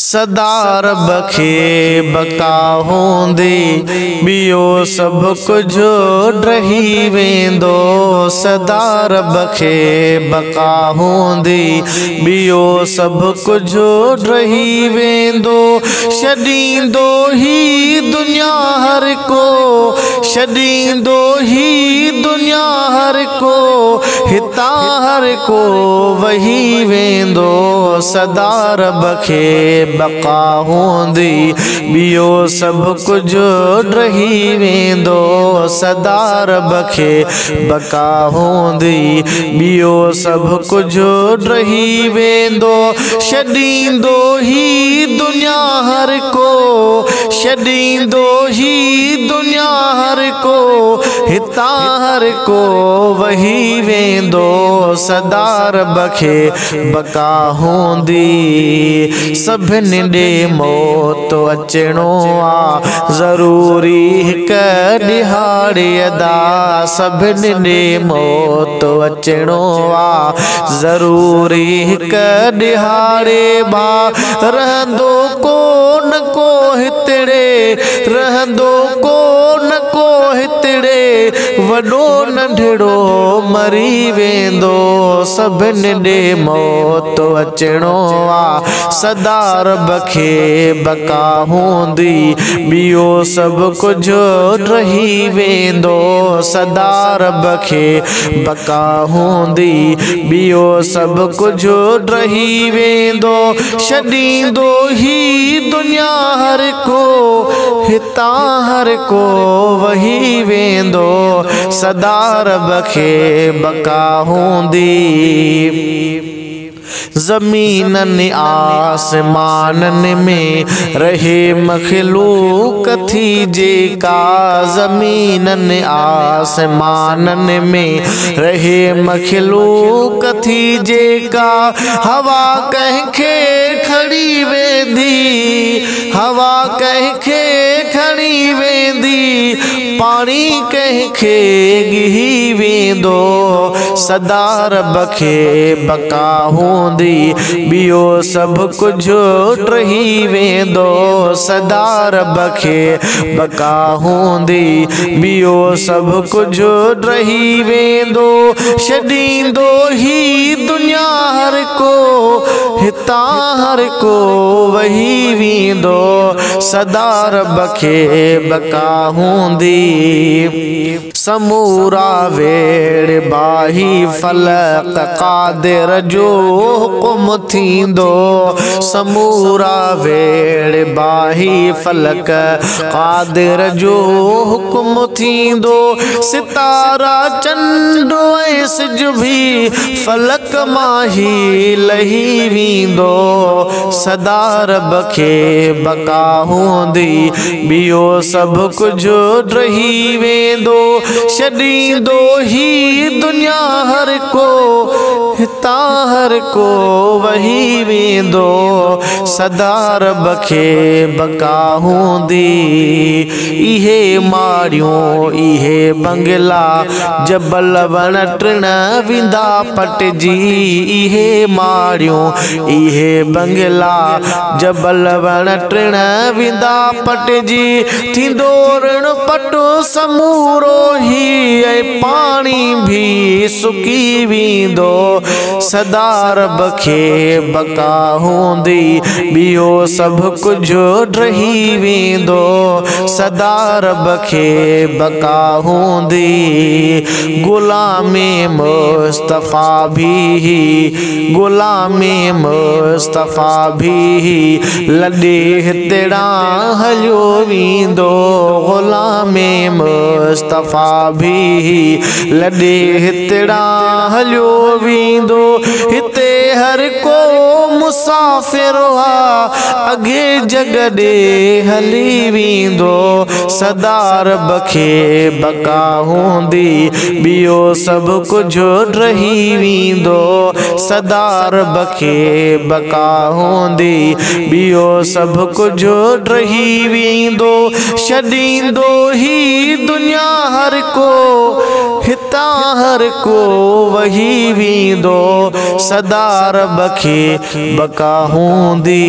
सदा रब खे बका हूंदी ॿियो सभु कुझु रही वेंदो। सदा रब खे बका हूंदी ॿियो सभु कुझु रही वेंदो। छॾींदो ही दुनिया हर को, छॾींदो ही दुनिया हर को, हितां हर को वही वेंदो। सदा रब खे बका हूंदी ॿियो सभु कुझु रही वेंदो। सदा रब खे बका हूंदी ॿियो सभु कुझु रही वेंदो। छॾींदो ही दुनिया हर को, छॾींदो ही दुनिया हर को, हितां हर को वही वेंदो। सदा रब खे बका हूंदी सभिनी ॾे मौत अचणो आ ज़रूरी हिकु ॾिहाड़े अदा। सभिनी ॾे मौत अचणो आ ज़रूरी हिकु ॾिहाड़े बा। रहंदो को न को हितड़े, रहंदो को न को हितड़े, वॾो नंढड़ो मरी वेंदो। सभिनी ॾे मौत अचणो आ सदा रब खे बका हूंदी ॿियो सभु कुझु रही वेंदो। सदा रब खे बका हूंदी ॿियो सभु कुझु रही वेंदो। छॾींदो ही दुनिया हर को, हितां हर को वही वेंदो। सदा रब खे बका हूंदी ज़मीननि आसमाननि में रहे मखलूक थी जेका। ज़मीननि आसमाननि में रहे मखलूक थी जेका। हवा कंहिंखे खणी वेंदी, हवा कंहिंखे खणी वेंदी, पाणी कंहिंखे गिही वेंदो। सदा रब खे बका हूंदी ॿियो सभु कुझु रही वेंदो। सदा रब खे बका हूंदी ॿियो सभु कुझु रही वेंदो। छॾींदो ही दुनिया हर को, हितां हर को वही वेंदो। सदा रब खे बका हूंदी समूरा वेड़ बाही फलक क़ादिर जो हुकुम थींदो। समूरा वेड़ बाही फलक क़ादिर जो हुकुम थींदो। सितारा चंड ऐं सिज भी फलक मां ही लही वेंदो। सदा रब खे बका हूंदी ॿियो सभु कुझु रही वेंदो। छॾींदो ही दुनिया हर को, हितां हर को वही वेंदो। सदा रब खे बका हूंदी इहे माड़ियूं इहे बंगला जबल वण टिण विंदा पटिजी। इहे माड़ियूं इहे बंगला जबल वण टिण विंदा पटिजी। थींदो ऋण पटु समूरो ही ऐं पाणी भी सुकी वेंदो। सदा रब खे बका हूंदी ॿियो सभु कुझु रही वेंदो। सदा रब खे बका हूंदी ग़ुलामे मुस्तफ़ा भी, ग़ुलामे मुस्तफ़ा भी लॾे हितड़ा हलियो वेंदो। ग़ुलामे मुस्तफ़ा भी लॾे हितड़ा हलियो वेंदो। हिते हर को मुसाफ़िर आ अॻे जग ॾे हली वेंदो। सदा रब खे बका हूंदी ॿियो सभु कुझु रही वेंदो। सदा रब खे बका हूंदी ॿियो सभु कुझु रही वेंदो। छॾींदो ही दुनिया हर को, हितां हर को वही वींदो सदा रब खे बका हूंदी।